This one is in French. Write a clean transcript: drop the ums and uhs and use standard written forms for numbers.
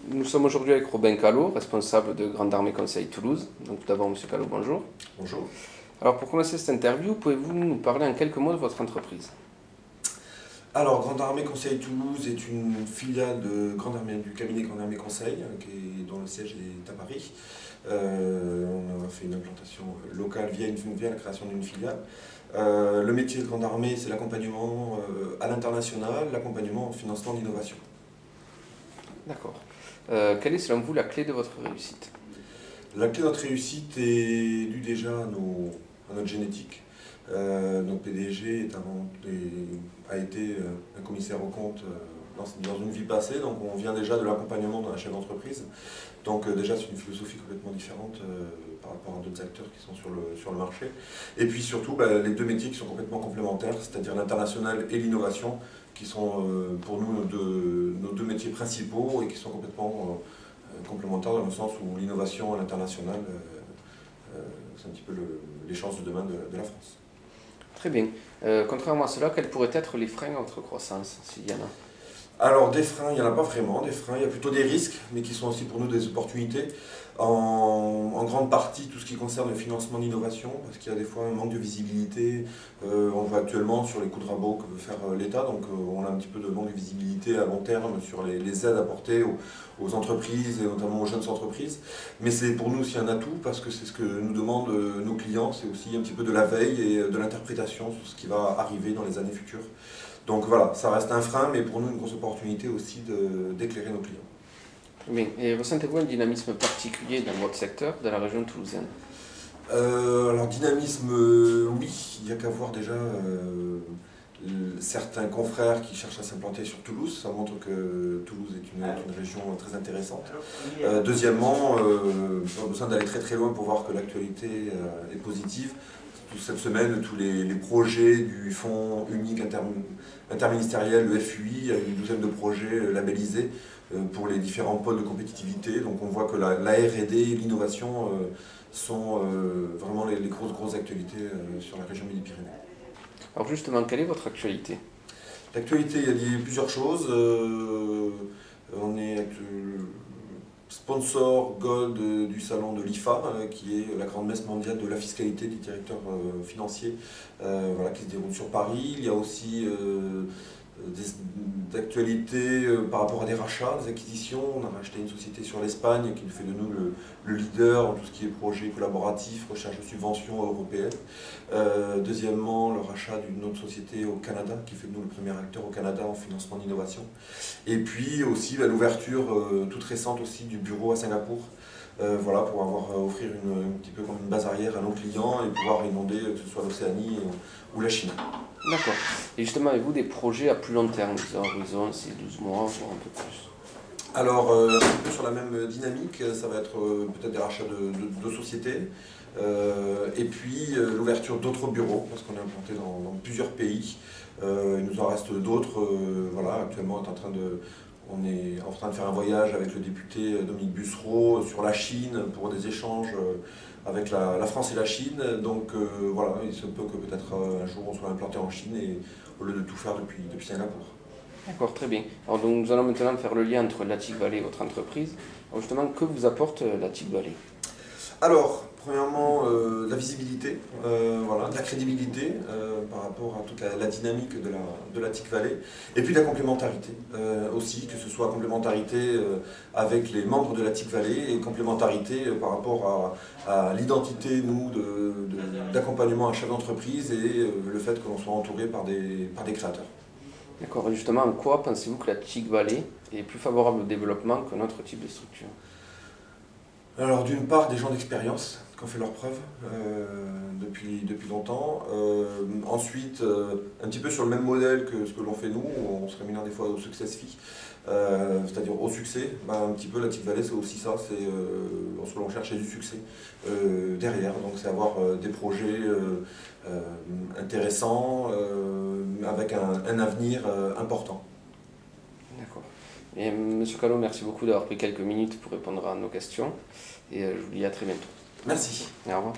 Nous sommes aujourd'hui avec Robin Callot, responsable de Grande Armée Conseil Toulouse. Donc tout d'abord, Monsieur Callot, bonjour. Bonjour. Alors pour commencer cette interview, pouvez-vous nous parler en quelques mots de votre entreprise? Alors, Grande Armée Conseil Toulouse est une filiale de Grande Armée, du cabinet Grande Armée Conseil, dont le siège est à Paris. On a fait une implantation locale via la création d'une filiale. Le métier de Grande Armée, c'est l'accompagnement à l'international, l'accompagnement en financement d'innovation. D'accord. Quelle est selon vous la clé de votre réussite? La clé de notre réussite est due déjà à notre génétique. Notre PDG a été un commissaire aux comptes dans une vie passée, donc on vient déjà de l'accompagnement dans la chef d'entreprise. Donc déjà c'est une philosophie complètement différente par rapport à d'autres acteurs qui sont sur le marché. Et puis surtout les deux métiers qui sont complètement complémentaires, c'est-à-dire l'international et l'innovation, qui sont pour nous nos deux métiers principaux et qui sont complètement complémentaires dans le sens où l'innovation à l'international, c'est un petit peu les chances de demain de la France. Très bien. Contrairement à cela, quels pourraient être les freins à votre croissance, s'il y en a? Alors des freins, il n'y en a pas vraiment, des freins, il y a plutôt des risques, mais qui sont aussi pour nous des opportunités. En grande partie tout ce qui concerne le financement d'innovation, parce qu'il y a des fois un manque de visibilité. On voit actuellement sur les coups de rabot que veut faire l'État, donc on a un petit peu de manque de visibilité à long terme sur les aides apportées aux entreprises et notamment aux jeunes entreprises. Mais c'est pour nous aussi un atout, parce que c'est ce que nous demandent nos clients, c'est aussi un petit peu de la veille et de l'interprétation sur ce qui va arriver dans les années futures. Donc voilà, ça reste un frein, mais pour nous une grosse opportunité aussi d'éclairer nos clients. Bien. Et ressentez-vous un dynamisme particulier dans votre secteur, dans la région toulousaine? Alors dynamisme, oui, il n'y a qu'à voir déjà certains confrères qui cherchent à s'implanter sur Toulouse. Ça montre que Toulouse est une région très intéressante. Deuxièmement, pas besoin d'aller très très loin pour voir que l'actualité est positive. Cette semaine, tous les projets du Fonds unique interministériel, le FUI, il y a une douzaine de projets labellisés pour les différents pôles de compétitivité. Donc on voit que la R&D et l'innovation sont vraiment les grosses actualités sur la région Midi-Pyrénées. Alors justement, quelle est votre actualité? L'actualité, il y a plusieurs choses. On est sponsor Gold du salon de l'IFA, qui est la grande messe mondiale de la fiscalité des directeurs financiers, qui se déroule sur Paris. Il y a aussi des actualités par rapport à des rachats, des acquisitions. On a racheté une société sur l'Espagne qui fait de nous le leader en tout ce qui est projet collaboratif, recherche de subventions européennes. Deuxièmement, le rachat d'une autre société au Canada qui fait de nous le premier acteur au Canada en financement d'innovation. Et puis aussi l'ouverture toute récente aussi du bureau à Singapour. Pour offrir un petit peu comme une base arrière à nos clients et pouvoir inonder que ce soit l'Océanie ou la Chine. D'accord. Et justement, avez-vous des projets à plus long terme, disons horizon 6-12 mois, voire un peu plus? Alors, un petit peu sur la même dynamique, ça va être peut-être des rachats de sociétés, et puis l'ouverture d'autres bureaux, parce qu'on est implanté dans plusieurs pays. Il nous en reste d'autres. Actuellement, on est en train de faire un voyage avec le député Dominique Bussereau sur la Chine pour des échanges avec la France et la Chine. Donc il se peut que peut-être un jour on soit implanté en Chine et au lieu de tout faire depuis Singapour. D'accord, très bien. Alors donc, nous allons maintenant faire le lien entre l'Attic Valley et votre entreprise. Alors justement, que vous apporte l'Attic Valley? Alors, premièrement, la visibilité, de la crédibilité par rapport à toute la dynamique de la TIC Valley, et puis la complémentarité aussi, que ce soit complémentarité avec les membres de la TIC Valley et complémentarité par rapport à l'identité, nous, d'accompagnement à chef d'entreprise et le fait que l'on soit entouré par des créateurs. D'accord, et justement, en quoi pensez-vous que la TIC Valley est plus favorable au développement qu'un autre type de structure? Alors d'une part des gens d'expérience qui ont fait leurs preuves depuis longtemps. Ensuite, un petit peu sur le même modèle que ce que l'on fait nous, on se rémunère des fois au success fee, c'est-à-dire au succès. Un petit peu la TIC Valley c'est aussi ça, c'est lorsque l'on cherche du succès derrière. Donc c'est avoir des projets intéressants avec un avenir important. D'accord. Et Monsieur Callot, merci beaucoup d'avoir pris quelques minutes pour répondre à nos questions et je vous dis à très bientôt. Merci. Au revoir.